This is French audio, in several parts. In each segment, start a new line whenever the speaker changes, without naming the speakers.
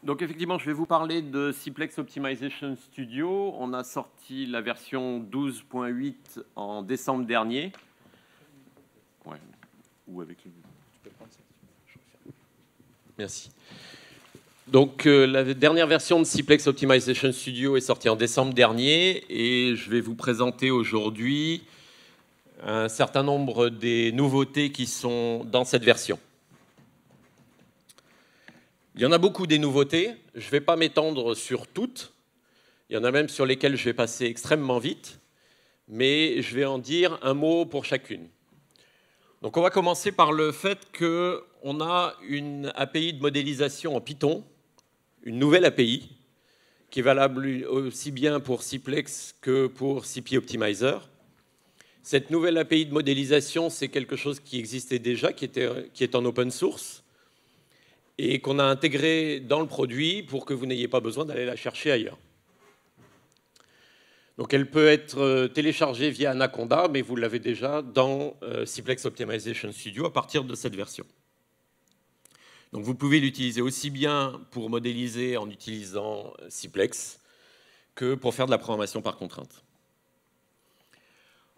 Donc effectivement, je vais vous parler de Simplex Optimization Studio. On a sorti la version 12.8 en décembre dernier. Ouais. Ou avec le... Merci. Donc la dernière version de Simplex Optimization Studio est sortie en décembre dernier et je vais vous présenter aujourd'hui un certain nombre des nouveautés qui sont dans cette version. Il y en a beaucoup des nouveautés, je ne vais pas m'étendre sur toutes, il y en a même sur lesquelles je vais passer extrêmement vite, mais je vais en dire un mot pour chacune. Donc on va commencer par le fait qu'on a une API de modélisation en Python, une nouvelle API, qui est valable aussi bien pour Simplex que pour CP Optimizer. Cette nouvelle API de modélisation, c'est quelque chose qui existait déjà, qui est en open source, et qu'on a intégré dans le produit pour que vous n'ayez pas besoin d'aller la chercher ailleurs. Donc elle peut être téléchargée via Anaconda, mais vous l'avez déjà dans Simplex Optimization Studio à partir de cette version. Donc vous pouvez l'utiliser aussi bien pour modéliser en utilisant Simplex que pour faire de la programmation par contrainte.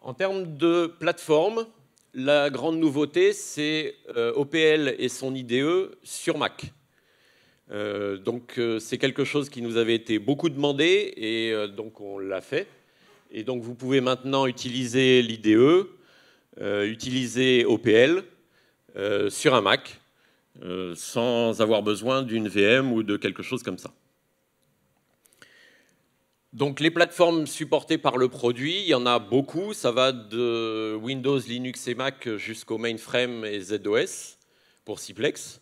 En termes de plateforme, la grande nouveauté, c'est OPL et son IDE sur Mac. Donc c'est quelque chose qui nous avait été beaucoup demandé et donc on l'a fait. Et donc vous pouvez maintenant utiliser l'IDE, utiliser OPL sur un Mac sans avoir besoin d'une VM ou de quelque chose comme ça. Donc les plateformes supportées par le produit, il y en a beaucoup, ça va de Windows, Linux et Mac jusqu'au mainframe et ZOS pour Simplex.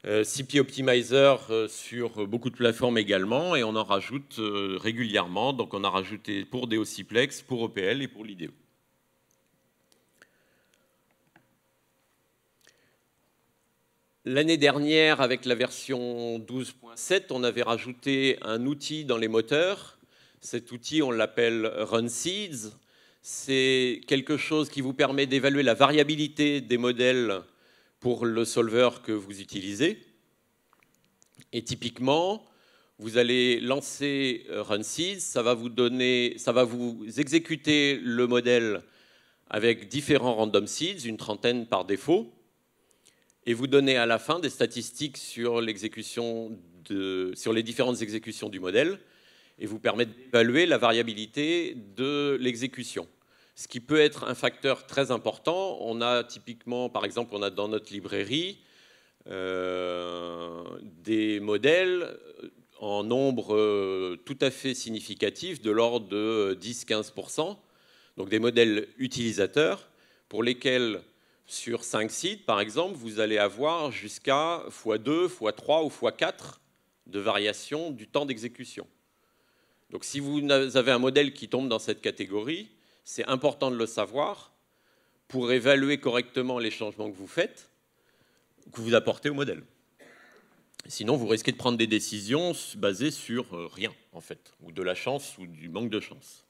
CP Optimizer sur beaucoup de plateformes également, et on en rajoute régulièrement. Donc on a rajouté pour DOSimplex, pour OPL et pour l'IDE. L'année dernière, avec la version 12.7, on avait rajouté un outil dans les moteurs. Cet outil, on l'appelle RunSeeds. C'est quelque chose qui vous permet d'évaluer la variabilité des modèles pour le solver que vous utilisez. Et typiquement, vous allez lancer RunSeeds, ça va vous exécuter le modèle avec différents random seeds, une trentaine par défaut, et vous donner à la fin des statistiques sur les différentes exécutions du modèle, et vous permettre d'évaluer la variabilité de l'exécution. Ce qui peut être un facteur très important. On a typiquement, par exemple, on a dans notre librairie des modèles en nombre tout à fait significatif, de l'ordre de 10-15%, donc des modèles utilisateurs pour lesquels, sur 5 sites, par exemple, vous allez avoir jusqu'à x2, x3 ou x4 de variation du temps d'exécution. Donc si vous avez un modèle qui tombe dans cette catégorie, c'est important de le savoir pour évaluer correctement les changements que vous faites, que vous apportez au modèle. Sinon, vous risquez de prendre des décisions basées sur rien, en fait, ou de la chance ou du manque de chance.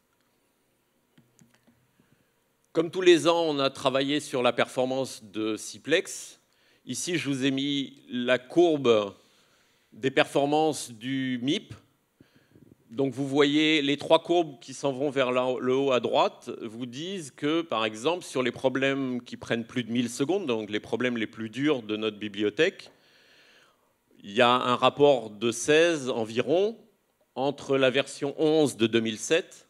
Comme tous les ans, on a travaillé sur la performance de Simplex. Ici, je vous ai mis la courbe des performances du MIP. Donc vous voyez les trois courbes qui s'en vont vers le haut à droite vous disent que, par exemple, sur les problèmes qui prennent plus de 1000 secondes, donc les problèmes les plus durs de notre bibliothèque, il y a un rapport de 16 environ entre la version 11 de 2007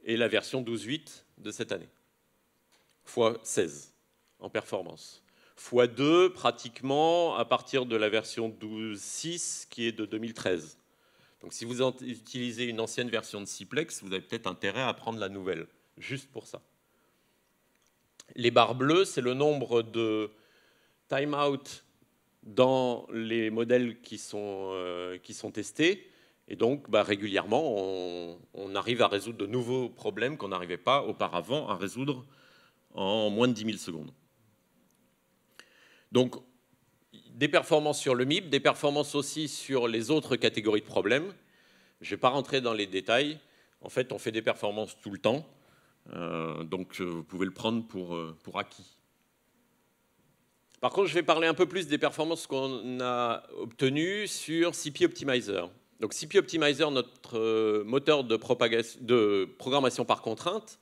et la version 12.8 de cette année, fois 16 en performance, fois 2 pratiquement à partir de la version 12.6 qui est de 2013. Donc si vous utilisez une ancienne version de Simplex, vous avez peut-être intérêt à prendre la nouvelle, juste pour ça. Les barres bleues, c'est le nombre de timeout dans les modèles qui sont testés. Et donc, régulièrement, on arrive à résoudre de nouveaux problèmes qu'on n'arrivait pas auparavant à résoudre en moins de 10 000 secondes. Donc, des performances sur le MIP, des performances aussi sur les autres catégories de problèmes. Je ne vais pas rentrer dans les détails. En fait, on fait des performances tout le temps. Donc, vous pouvez le prendre pour acquis. Par contre, je vais parler un peu plus des performances qu'on a obtenues sur CP Optimizer. Donc CP Optimizer, notre moteur de programmation par contrainte,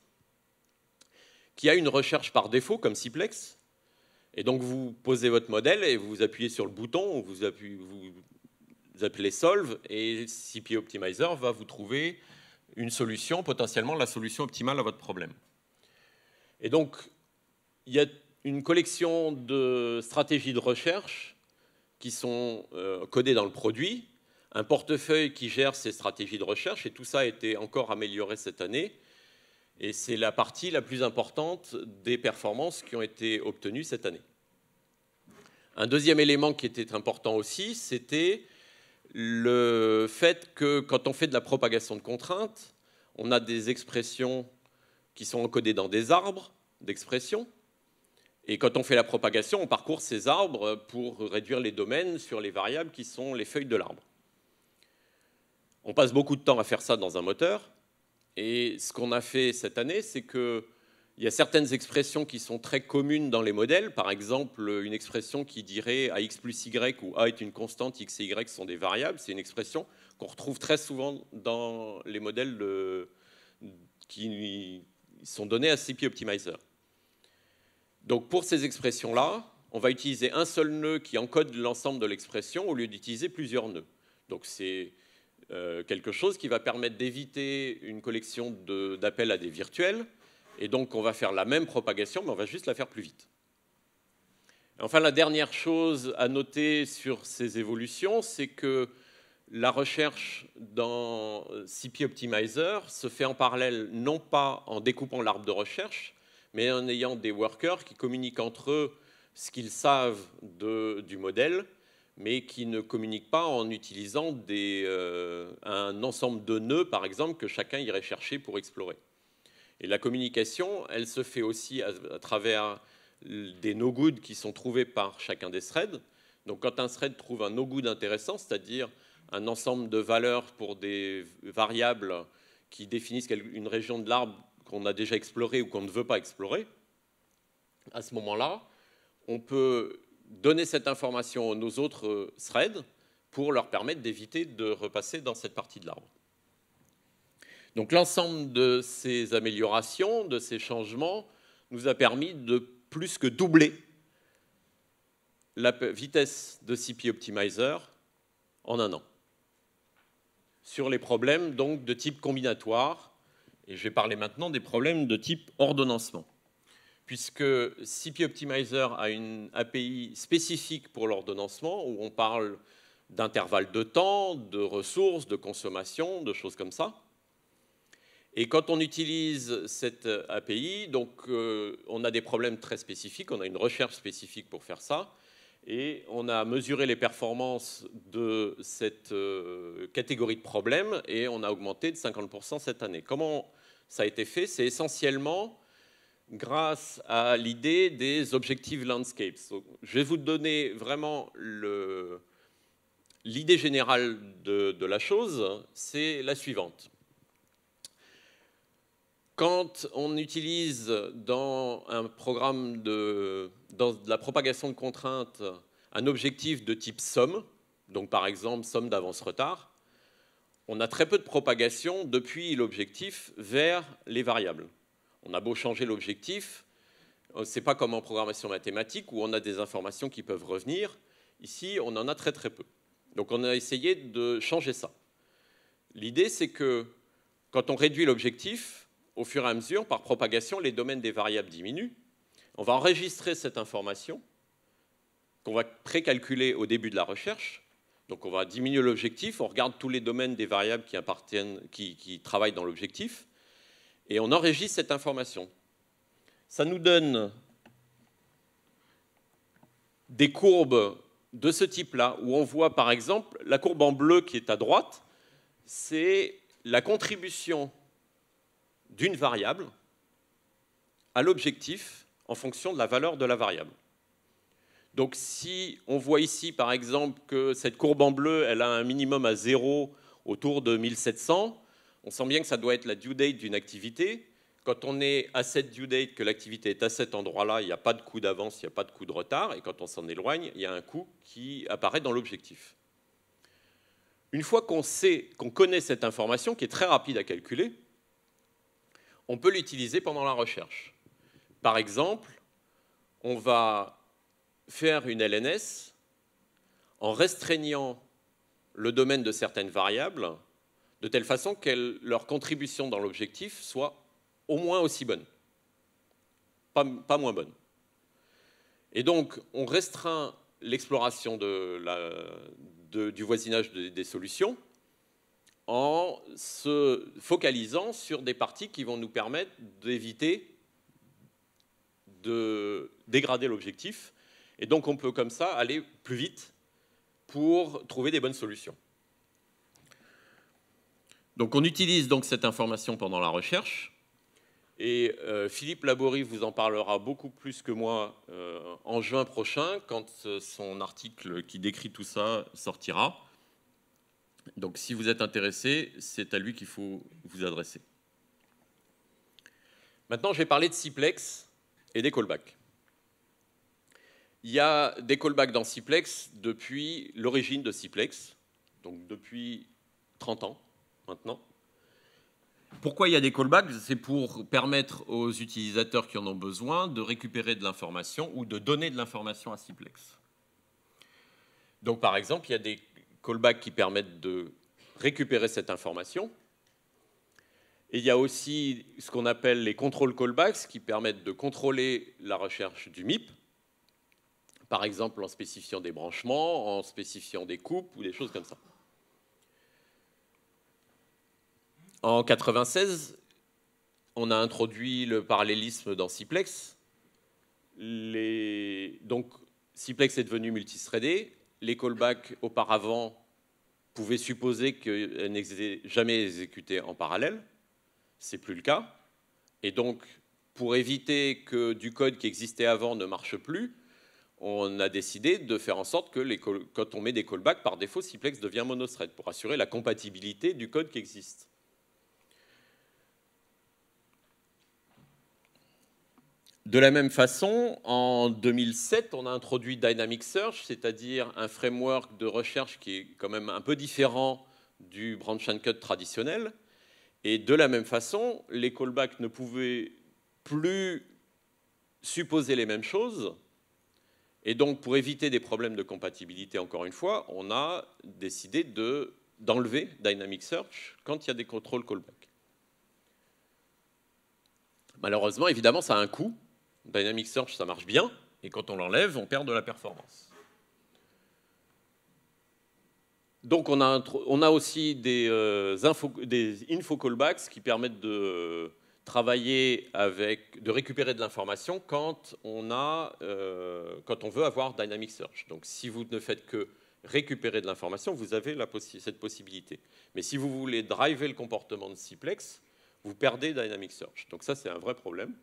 qui a une recherche par défaut comme Cplex. Et donc vous posez votre modèle et vous appuyez sur le bouton, vous appelez Solve, et CP Optimizer va vous trouver une solution, potentiellement la solution optimale à votre problème. Et donc, il y a une collection de stratégies de recherche qui sont codées dans le produit, un portefeuille qui gère ces stratégies de recherche, et tout ça a été encore amélioré cette année. Et c'est la partie la plus importante des performances qui ont été obtenues cette année. Un deuxième élément qui était important aussi, c'était le fait que quand on fait de la propagation de contraintes, on a des expressions qui sont encodées dans des arbres d'expressions. Et quand on fait la propagation, on parcourt ces arbres pour réduire les domaines sur les variables qui sont les feuilles de l'arbre. On passe beaucoup de temps à faire ça dans un moteur. Et ce qu'on a fait cette année, c'est qu'il y a certaines expressions qui sont très communes dans les modèles. Par exemple, une expression qui dirait ax plus y, où a est une constante, x et y sont des variables. C'est une expression qu'on retrouve très souvent dans les modèles qui sont donnés à CP Optimizer. Donc pour ces expressions-là, on va utiliser un seul nœud qui encode l'ensemble de l'expression au lieu d'utiliser plusieurs nœuds. Donc c'est quelque chose qui va permettre d'éviter une collection d'appels à des virtuels. Et donc, on va faire la même propagation, mais on va juste la faire plus vite. Et enfin, la dernière chose à noter sur ces évolutions, c'est que la recherche dans CP Optimizer se fait en parallèle, non pas en découpant l'arbre de recherche, mais en ayant des workers qui communiquent entre eux ce qu'ils savent du modèle, mais qui ne communiquent pas en utilisant un ensemble de nœuds, par exemple, que chacun irait chercher pour explorer. Et la communication, elle se fait aussi à travers des no-good qui sont trouvés par chacun des threads. Donc quand un thread trouve un no-good intéressant, c'est-à-dire un ensemble de valeurs pour des variables qui définissent une région de l'arbre qu'on a déjà explorée ou qu'on ne veut pas explorer, à ce moment-là, on peut donner cette information à nos autres threads pour leur permettre d'éviter de repasser dans cette partie de l'arbre. Donc l'ensemble de ces améliorations, de ces changements, nous a permis de plus que doubler la vitesse de CP Optimizer en un an. Sur les problèmes donc, de type combinatoire, et je vais parler maintenant des problèmes de type ordonnancement. Puisque CP Optimizer a une API spécifique pour l'ordonnancement, où on parle d'intervalles de temps, de ressources, de consommation, de choses comme ça. Et quand on utilise cette API, donc, on a des problèmes très spécifiques, on a une recherche spécifique pour faire ça, et on a mesuré les performances de cette catégorie de problèmes, et on a augmenté de 50% cette année. Comment ça a été fait? C'est essentiellement grâce à l'idée des Objective Landscapes. Donc, je vais vous donner vraiment l'idée générale de la chose, c'est la suivante. Quand on utilise dans un programme dans de la propagation de contraintes un objectif de type somme, donc par exemple somme d'avance-retard, on a très peu de propagation depuis l'objectif vers les variables. On a beau changer l'objectif, ce n'est pas comme en programmation mathématique où on a des informations qui peuvent revenir. Ici, on en a très très peu. Donc on a essayé de changer ça. L'idée, c'est que quand on réduit l'objectif, au fur et à mesure, par propagation, les domaines des variables diminuent. On va enregistrer cette information qu'on va précalculer au début de la recherche. Donc on va diminuer l'objectif, on regarde tous les domaines des variables qui travaillent dans l'objectif, et on enregistre cette information. Ça nous donne des courbes de ce type-là, où on voit par exemple la courbe en bleu qui est à droite, c'est la contribution d'une variable à l'objectif en fonction de la valeur de la variable. Donc si on voit ici par exemple que cette courbe en bleu, elle a un minimum à 0 autour de 1700, on sent bien que ça doit être la due date d'une activité. quand on est à cette due date, que l'activité est à cet endroit-là, il n'y a pas de coût d'avance, il n'y a pas de coût de retard, et quand on s'en éloigne, il y a un coût qui apparaît dans l'objectif. Une fois qu'on connaît cette information, qui est très rapide à calculer, on peut l'utiliser pendant la recherche. Par exemple, on va faire une LNS en restreignant le domaine de certaines variables, de telle façon que leur contribution dans l'objectif soit au moins aussi bonne, pas moins bonne. Et donc, on restreint l'exploration du voisinage des solutions en se focalisant sur des parties qui vont nous permettre d'éviter de dégrader l'objectif. Et donc, on peut comme ça aller plus vite pour trouver des bonnes solutions. Donc, on utilise donc cette information pendant la recherche. Et Philippe Laborie vous en parlera beaucoup plus que moi en juin prochain, quand son article qui décrit tout ça sortira. Donc, si vous êtes intéressé, c'est à lui qu'il faut vous adresser. Maintenant, je vais parler de Ciplex et des callbacks. Il y a des callbacks dans Ciplex depuis l'origine de Ciplex, donc depuis 30 ans maintenant. Pourquoi il y a des callbacks? C'est pour permettre aux utilisateurs qui en ont besoin de récupérer de l'information ou de donner de l'information à Ciplex. Donc, par exemple, il y a des callbacks qui permettent de récupérer cette information. Et il y a aussi ce qu'on appelle les control callbacks qui permettent de contrôler la recherche du MIP, par exemple en spécifiant des branchements, en spécifiant des coupes ou des choses comme ça. En 1996, on a introduit le parallélisme dans Ciplex. Donc, Ciplex est devenu multithreadé. Les callbacks, auparavant, pouvaient supposer qu'elles n'étaient jamais exécutées en parallèle. Ce n'est plus le cas. Et donc, pour éviter que du code qui existait avant ne marche plus, on a décidé de faire en sorte que quand on met des callbacks, par défaut, Ciplex devient monothread pour assurer la compatibilité du code qui existe. De la même façon, en 2007, on a introduit Dynamic Search, c'est-à-dire un framework de recherche qui est quand même un peu différent du branch and cut traditionnel. Et de la même façon, les callbacks ne pouvaient plus supposer les mêmes choses. Et donc, pour éviter des problèmes de compatibilité, encore une fois, on a décidé d'enlever Dynamic Search quand il y a des contrôles callbacks. Malheureusement, évidemment, ça a un coût. Dynamic Search, ça marche bien, et quand on l'enlève, on perd de la performance. Donc on a aussi des info callbacks qui permettent de travailler de récupérer de l'information quand on veut avoir Dynamic Search. Donc si vous ne faites que récupérer de l'information, vous avez cette possibilité. Mais si vous voulez driver le comportement de Ciplex, vous perdez Dynamic Search. Donc ça, c'est un vrai problème.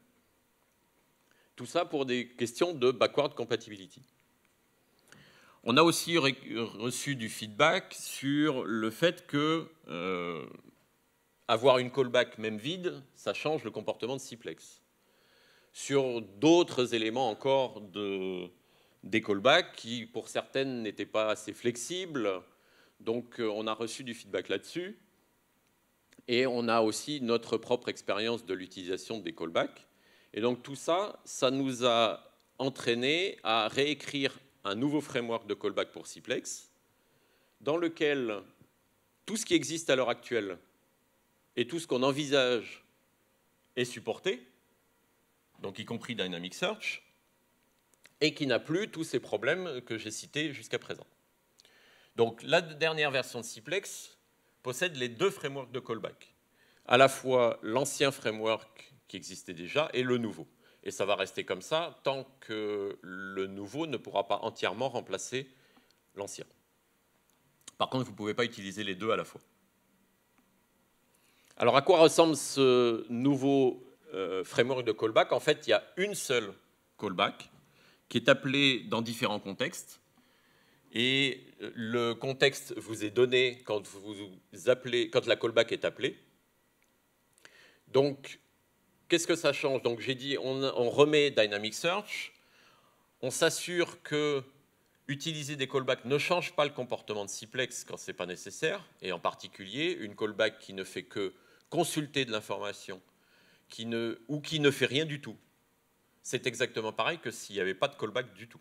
Tout ça pour des questions de backward compatibility. On a aussi reçu du feedback sur le fait que avoir une callback même vide, ça change le comportement de Ciplex. Sur d'autres éléments encore des callbacks qui, pour certaines, n'étaient pas assez flexibles. Donc, on a reçu du feedback là-dessus. Et on a aussi notre propre expérience de l'utilisation des callbacks. Et donc tout ça, ça nous a entraîné à réécrire un nouveau framework de callback pour Ciplex, dans lequel tout ce qui existe à l'heure actuelle et tout ce qu'on envisage est supporté, donc y compris Dynamic Search, et qui n'a plus tous ces problèmes que j'ai cités jusqu'à présent. Donc la dernière version de Ciplex possède les deux frameworks de callback, à la fois l'ancien framework qui existait déjà et le nouveau. Et ça va rester comme ça tant que le nouveau ne pourra pas entièrement remplacer l'ancien. Par contre, vous ne pouvez pas utiliser les deux à la fois. Alors, à quoi ressemble ce nouveau framework de callback? En fait, il y a une seule callback qui est appelée dans différents contextes. Et le contexte vous est donné quand la callback est appelée. Donc, qu'est-ce que ça change? Donc j'ai dit, on remet Dynamic Search, on s'assure que utiliser des callbacks ne change pas le comportement de Ciplex quand ce n'est pas nécessaire, et en particulier une callback qui ne fait que consulter de l'information ou qui ne fait rien du tout. C'est exactement pareil que s'il n'y avait pas de callback du tout.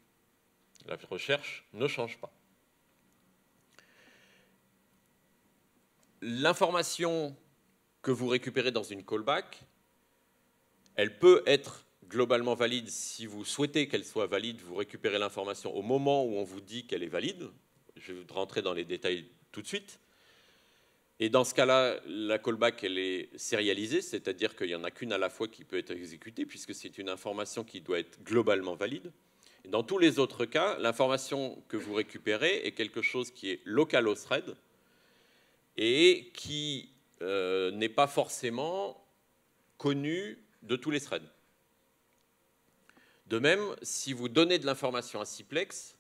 La recherche ne change pas. L'information que vous récupérez dans une callback, elle peut être globalement valide. Si vous souhaitez qu'elle soit valide, vous récupérez l'information au moment où on vous dit qu'elle est valide. Je vais rentrer dans les détails tout de suite. Et dans ce cas-là, la callback, elle est sérialisée, c'est-à-dire qu'il n'y en a qu'une à la fois qui peut être exécutée, puisque c'est une information qui doit être globalement valide. Et dans tous les autres cas, l'information que vous récupérez est quelque chose qui est local au thread et qui n'est pas forcément connu de tous les threads. De même, si vous donnez de l'information à Ciplex,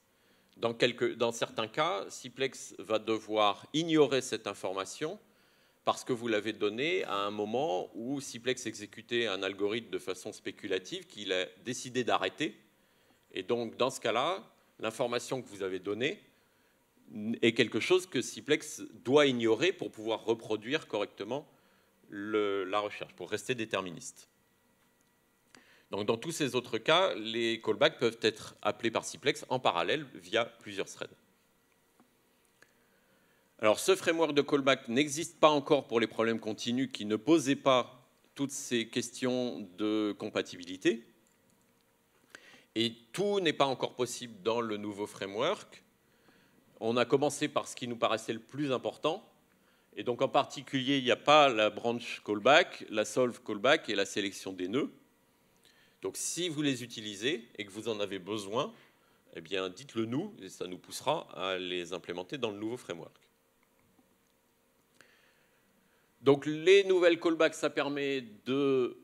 dans certains cas, Ciplex va devoir ignorer cette information parce que vous l'avez donnée à un moment où Ciplex exécutait un algorithme de façon spéculative qu'il a décidé d'arrêter. Et donc, dans ce cas-là, l'information que vous avez donnée est quelque chose que Ciplex doit ignorer pour pouvoir reproduire correctement la recherche, pour rester déterministe. Donc, dans tous ces autres cas, les callbacks peuvent être appelés par Ciplex en parallèle via plusieurs threads. Alors, ce framework de callback n'existe pas encore pour les problèmes continus qui ne posaient pas toutes ces questions de compatibilité. Et tout n'est pas encore possible dans le nouveau framework. On a commencé par ce qui nous paraissait le plus important. Et donc, en particulier, il n'y a pas la branch callback, la solve callback et la sélection des nœuds. Donc, si vous les utilisez et que vous en avez besoin, eh bien, dites-le nous et ça nous poussera à les implémenter dans le nouveau framework. Donc, les nouvelles callbacks, ça permet de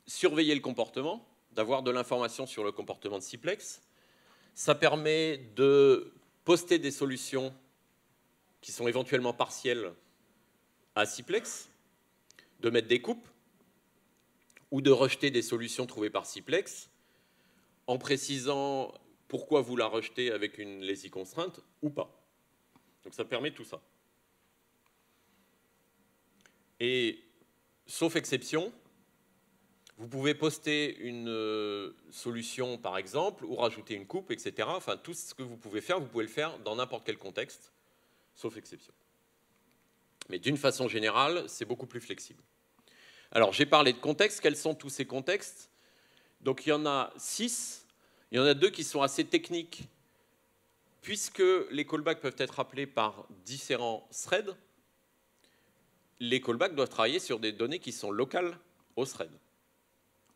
surveiller le comportement, d'avoir de l'information sur le comportement de Ciplex. Ça permet de poster des solutions qui sont éventuellement partielles à Ciplex, de mettre des coupes, ou de rejeter des solutions trouvées par Ciplex, en précisant pourquoi vous la rejetez avec une lazy constraint ou pas. Donc ça permet tout ça. Et, sauf exception, vous pouvez poster une solution, par exemple, ou rajouter une coupe, etc. Enfin, tout ce que vous pouvez le faire dans n'importe quel contexte, sauf exception. Mais d'une façon générale, c'est beaucoup plus flexible. Alors, j'ai parlé de contextes. Quels sont tous ces contextes? Donc, il y en a 6. Il y en a 2 qui sont assez techniques, puisque les callbacks peuvent être appelés par différents threads. Les callbacks doivent travailler sur des données qui sont locales au thread.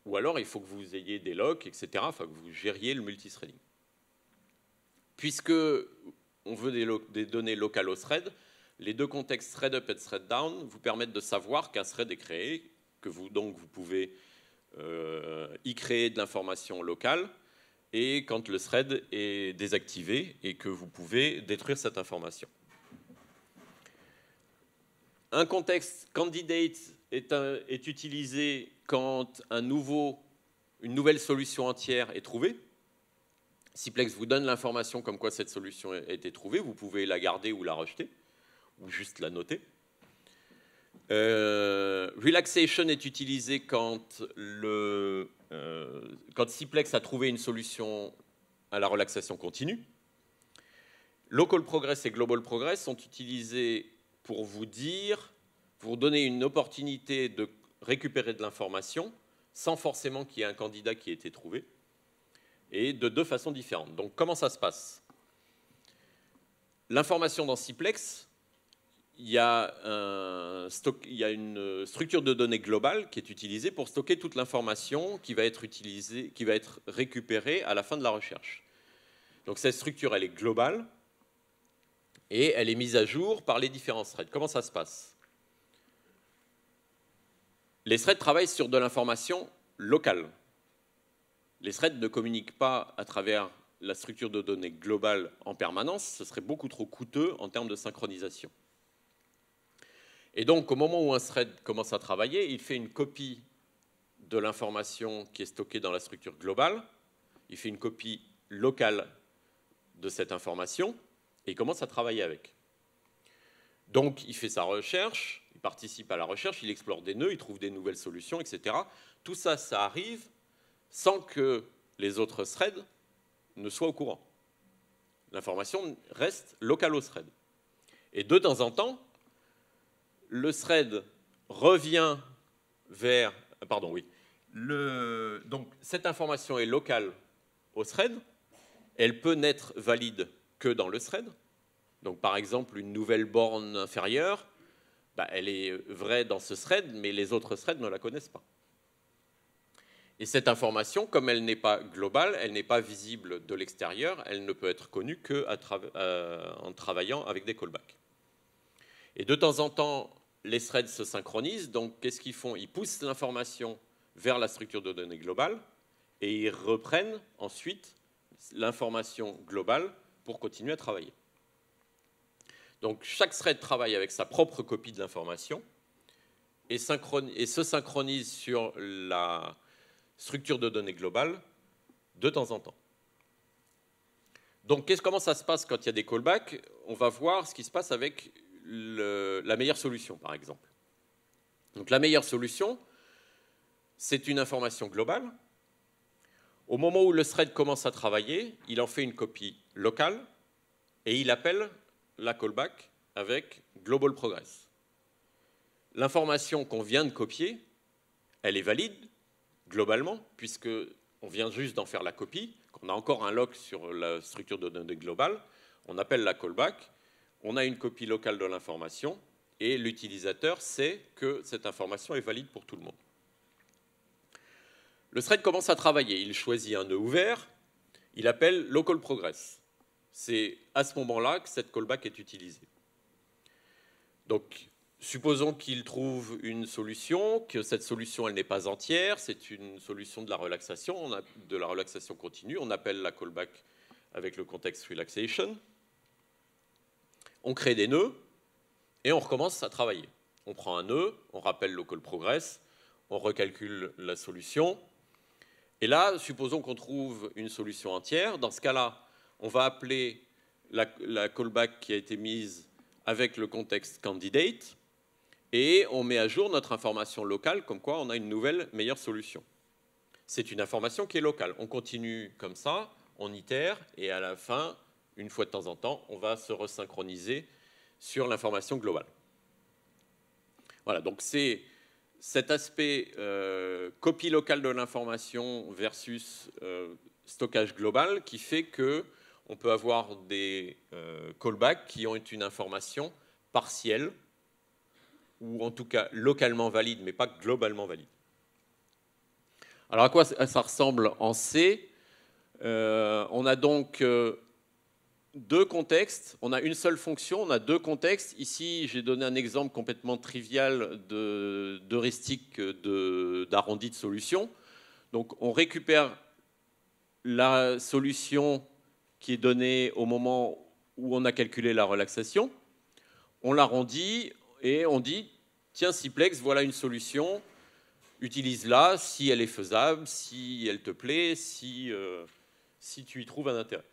Ou alors, il faut que vous ayez des locks, etc., enfin, que vous gériez le multithreading. Puisque on veut des données locales au thread, les 2 contextes thread up et thread down vous permettent de savoir qu'un thread est créé, que vous pouvez y créer de l'information locale, et quand le thread est désactivé, et que vous pouvez détruire cette information. Un contexte candidate est utilisé quand une nouvelle solution entière est trouvée. Ciplex vous donne l'information comme quoi cette solution a été trouvée, vous pouvez la garder ou la rejeter, ou juste la noter. Relaxation est utilisé quand Ciplex a trouvé une solution à la relaxation continue. Local progress et global progress sont utilisés pour vous donner une opportunité de récupérer de l'information sans forcément qu'il y ait un candidat qui ait été trouvé, et de 2 façons différentes. Donc, comment ça se passe? L'information dans Ciplex, il y a une structure de données globale qui est utilisée pour stocker toute l'information qui va être récupérée à la fin de la recherche. Donc cette structure, elle est globale et elle est mise à jour par les différents threads. Comment ça se passe? Les threads travaillent sur de l'information locale. Les threads ne communiquent pas à travers la structure de données globale en permanence, ce serait beaucoup trop coûteux en termes de synchronisation. Et donc, au moment où un thread commence à travailler, il fait une copie de l'information qui est stockée dans la structure globale, il fait une copie locale de cette information et il commence à travailler avec. Donc, il fait sa recherche, il participe à la recherche, il explore des nœuds, il trouve des nouvelles solutions, etc. Tout ça, ça arrive sans que les autres threads ne soient au courant. L'information reste locale au thread. Et de temps en temps, le thread revient vers... Pardon, oui. Donc, cette information est locale au thread. Elle peut n'être valide que dans le thread. Donc, par exemple, une nouvelle borne inférieure, elle est vraie dans ce thread, mais les autres threads ne la connaissent pas. Et cette information, comme elle n'est pas globale, elle n'est pas visible de l'extérieur, elle ne peut être connue qu'en travaillant avec des callbacks. Et de temps en temps, les threads se synchronisent. Donc, qu'est-ce qu'ils font? Ils poussent l'information vers la structure de données globale et ils reprennent ensuite l'information globale pour continuer à travailler. Donc, chaque thread travaille avec sa propre copie de l'information et se synchronise sur la structure de données globale de temps en temps. Donc, comment ça se passe quand il y a des callbacks? On va voir ce qui se passe avec la meilleure solution, par exemple. Donc, la meilleure solution, c'est une information globale. Au moment où le thread commence à travailler, il en fait une copie locale et il appelle la callback avec global progress. L'information qu'on vient de copier, elle est valide globalement, puisqu'on vient juste d'en faire la copie, qu'on a encore un lock sur la structure de données globale, on appelle la callback, on a une copie locale de l'information, et l'utilisateur sait que cette information est valide pour tout le monde. Le thread commence à travailler, il choisit un nœud ouvert, il appelle local progress. C'est à ce moment-là que cette callback est utilisée. Donc, supposons qu'il trouve une solution, que cette solution elle n'est pas entière, c'est une solution de la relaxation continue, on appelle la callback avec le contexte relaxation, on crée des nœuds et on recommence à travailler. On prend un nœud, on rappelle local progress, on recalcule la solution, et là, supposons qu'on trouve une solution entière, dans ce cas-là, on va appeler la callback qui a été mise avec le contexte candidate, et on met à jour notre information locale, comme quoi on a une nouvelle, meilleure solution. C'est une information qui est locale. On continue comme ça, on itère, et à la fin, une fois de temps en temps, on va se resynchroniser sur l'information globale. Voilà, donc c'est cet aspect copie locale de l'information versus stockage global qui fait qu'on peut avoir des callbacks qui ont une information partielle, ou en tout cas localement valide, mais pas globalement valide. Alors à quoi ça ressemble en C? On a donc deux contextes, on a une seule fonction, on a deux contextes. Ici, j'ai donné un exemple complètement trivial d'heuristique d'arrondi de solution. Donc on récupère la solution qui est donnée au moment où on a calculé la relaxation, on l'arrondit, et on dit, tiens, Ciplex, voilà une solution, utilise-la si elle est faisable, si elle te plaît, si tu y trouves un intérêt.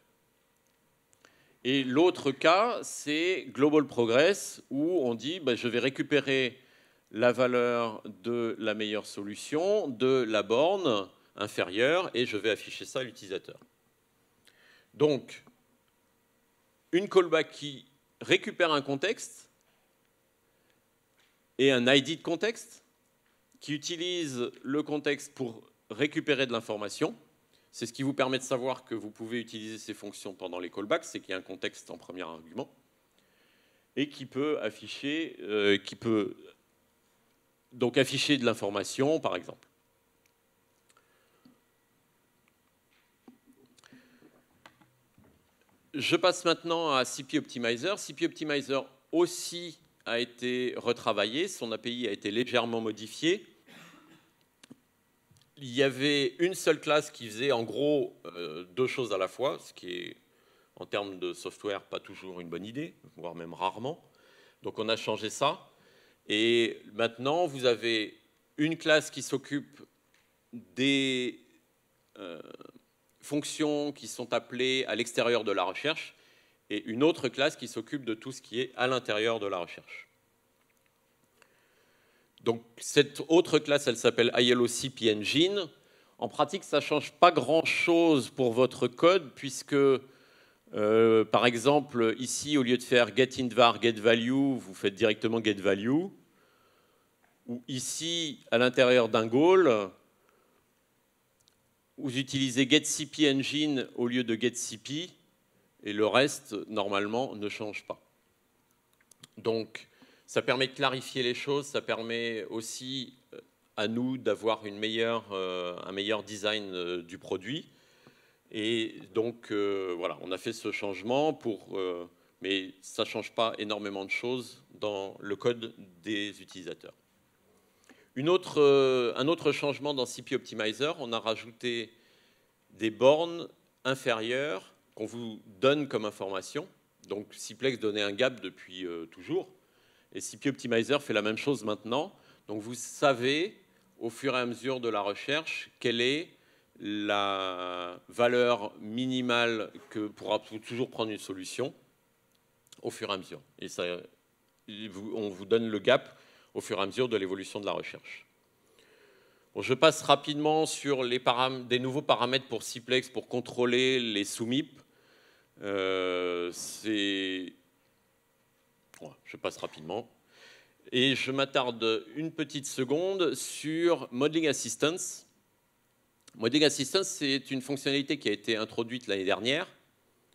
Et l'autre cas, c'est Global Progress, où on dit, je vais récupérer la valeur de la meilleure solution, de la borne inférieure, et je vais afficher ça à l'utilisateur. Donc, une callback qui récupère un contexte, et un ID de contexte qui utilise le contexte pour récupérer de l'information. C'est ce qui vous permet de savoir que vous pouvez utiliser ces fonctions pendant les callbacks, c'est qu'il y a un contexte en premier argument, et qui peut afficher, donc afficher de l'information, par exemple. Je passe maintenant à CP Optimizer. CP Optimizer aussi a été retravaillé, son API a été légèrement modifié. Il y avait une seule classe qui faisait en gros deux choses à la fois, ce qui est en termes de software pas toujours une bonne idée, voire même rarement. Donc on a changé ça. Et maintenant, vous avez une classe qui s'occupe des fonctions qui sont appelées à l'extérieur de la recherche et une autre classe qui s'occupe de tout ce qui est à l'intérieur de la recherche. Donc cette autre classe, elle s'appelle ILOCP Engine. En pratique, ça ne change pas grand-chose pour votre code, puisque, par exemple, ici, au lieu de faire getIntVar, getValue, vous faites directement getValue. Ou ici, à l'intérieur d'un goal, vous utilisez getCP Engine au lieu de getCP, et le reste, normalement, ne change pas. Donc, ça permet de clarifier les choses, ça permet aussi à nous d'avoir un meilleur design du produit. Et donc, voilà, on a fait ce changement, mais ça ne change pas énormément de choses dans le code des utilisateurs. Un autre changement dans CP Optimizer, on a rajouté des bornes inférieures qu'on vous donne comme information. Donc, Ciplex donnait un gap depuis toujours. Et CP Optimizer fait la même chose maintenant. Donc, vous savez, au fur et à mesure de la recherche, quelle est la valeur minimale que pourra toujours prendre une solution au fur et à mesure. Et ça, on vous donne le gap au fur et à mesure de l'évolution de la recherche. Bon, je passe rapidement sur des nouveaux paramètres pour Ciplex pour contrôler les sous-MIP. Je passe rapidement. Et je m'attarde une petite seconde sur Modeling Assistance. Modeling Assistance, c'est une fonctionnalité qui a été introduite l'année dernière,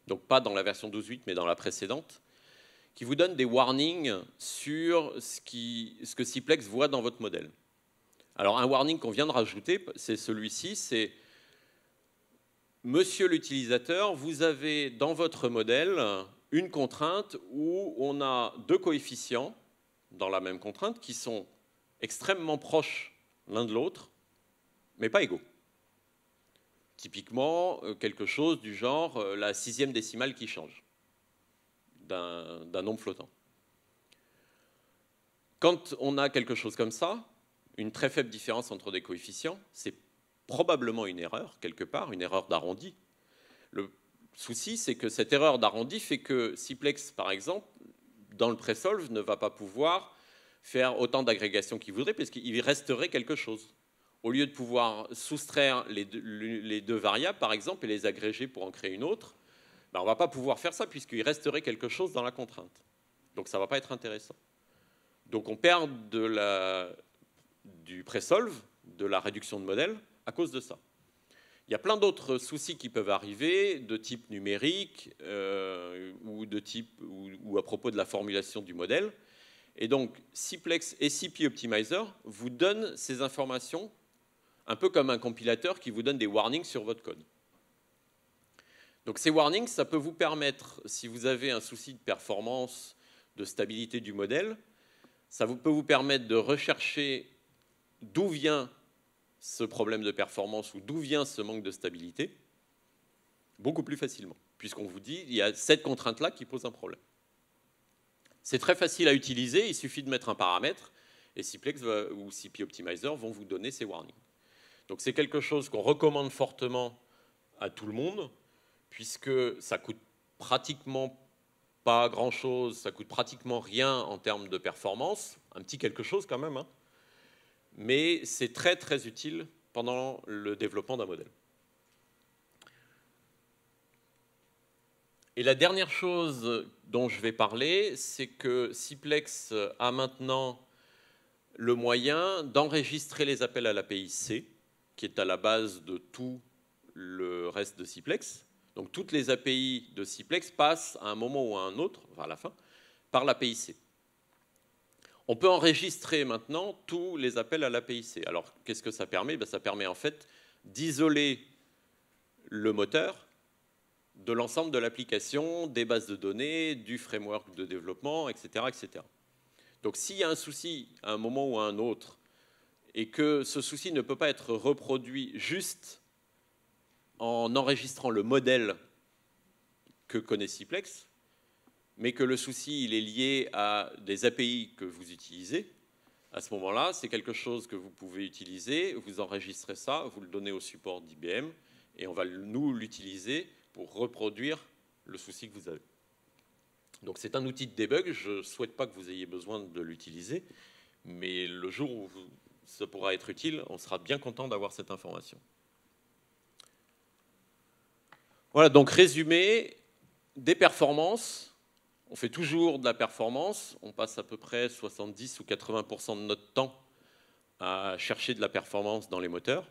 donc pas dans la version 12.8, mais dans la précédente, qui vous donne des warnings sur ce que Ciplex voit dans votre modèle. Alors, un warning qu'on vient de rajouter, c'est celui-ci, c'est « Monsieur l'utilisateur, vous avez dans votre modèle une contrainte où on a deux coefficients dans la même contrainte qui sont extrêmement proches l'un de l'autre, mais pas égaux. » Typiquement, quelque chose du genre la 6e décimale qui change d'un nombre flottant. Quand on a quelque chose comme ça, une très faible différence entre des coefficients, c'est probablement une erreur, quelque part, une erreur d'arrondi. Le souci, c'est que cette erreur d'arrondi fait que Ciplex, par exemple, dans le présolve, ne va pas pouvoir faire autant d'agrégations qu'il voudrait, parce qu'il resterait quelque chose. Au lieu de pouvoir soustraire les deux variables, par exemple, et les agréger pour en créer une autre, ben on ne va pas pouvoir faire ça, puisqu'il resterait quelque chose dans la contrainte. Donc ça ne va pas être intéressant. Donc on perd du présolve, de la réduction de modèle, à cause de ça. Il y a plein d'autres soucis qui peuvent arriver, de type numérique, ou à propos de la formulation du modèle. Et donc, Ciplex et CP Optimizer vous donnent ces informations, un peu comme un compilateur qui vous donne des warnings sur votre code. Donc ces warnings, ça peut vous permettre, si vous avez un souci de performance, de stabilité du modèle, ça peut vous permettre de rechercher d'où vient ce problème de performance ou d'où vient ce manque de stabilité, beaucoup plus facilement, puisqu'on vous dit il y a cette contrainte-là qui pose un problème. C'est très facile à utiliser, il suffit de mettre un paramètre, et Ciplex ou CP Optimizer vont vous donner ces warnings. Donc c'est quelque chose qu'on recommande fortement à tout le monde, puisque ça coûte pratiquement pas grand-chose, ça coûte pratiquement rien en termes de performance, un petit quelque chose quand même, hein. Mais c'est très très utile pendant le développement d'un modèle. Et la dernière chose dont je vais parler, c'est que Ciplex a maintenant le moyen d'enregistrer les appels à l'API C, qui est à la base de tout le reste de Ciplex. Donc toutes les API de Ciplex passent à un moment ou à un autre, enfin à la fin, par l'API C. On peut enregistrer maintenant tous les appels à l'API C. Alors qu'est-ce que ça permet? Ça permet en fait d'isoler le moteur de l'ensemble de l'application, des bases de données, du framework de développement, etc., etc. Donc s'il y a un souci à un moment ou à un autre, et que ce souci ne peut pas être reproduit juste en enregistrant le modèle que connaît Ciplex, mais que le souci il est lié à des API que vous utilisez, À ce moment-là, c'est quelque chose que vous pouvez utiliser, vous enregistrez ça, vous le donnez au support d'IBM, et on va, nous, l'utiliser pour reproduire le souci que vous avez. Donc c'est un outil de debug, je ne souhaite pas que vous ayez besoin de l'utiliser, mais le jour où ça pourra être utile, on sera bien content d'avoir cette information. Voilà, donc résumé, des performances. On fait toujours de la performance, on passe à peu près 70 ou 80% de notre temps à chercher de la performance dans les moteurs,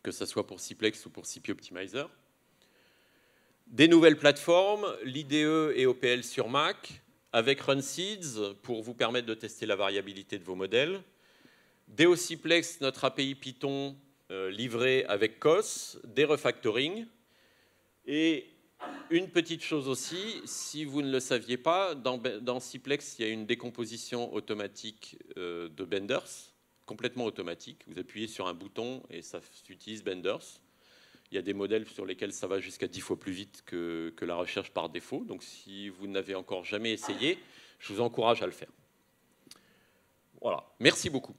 que ce soit pour Cplex ou pour CP Optimizer. Des nouvelles plateformes, l'IDE et OPL sur Mac, avec RunSeeds pour vous permettre de tester la variabilité de vos modèles. DeoCplex, notre API Python livré avec COS, des refactoring. Et une petite chose aussi, si vous ne le saviez pas, dans Cplex, il y a une décomposition automatique de Benders, complètement automatique. Vous appuyez sur un bouton et ça utilise Benders. Il y a des modèles sur lesquels ça va jusqu'à 10 fois plus vite que la recherche par défaut. Donc si vous n'avez encore jamais essayé, je vous encourage à le faire. Voilà, merci beaucoup.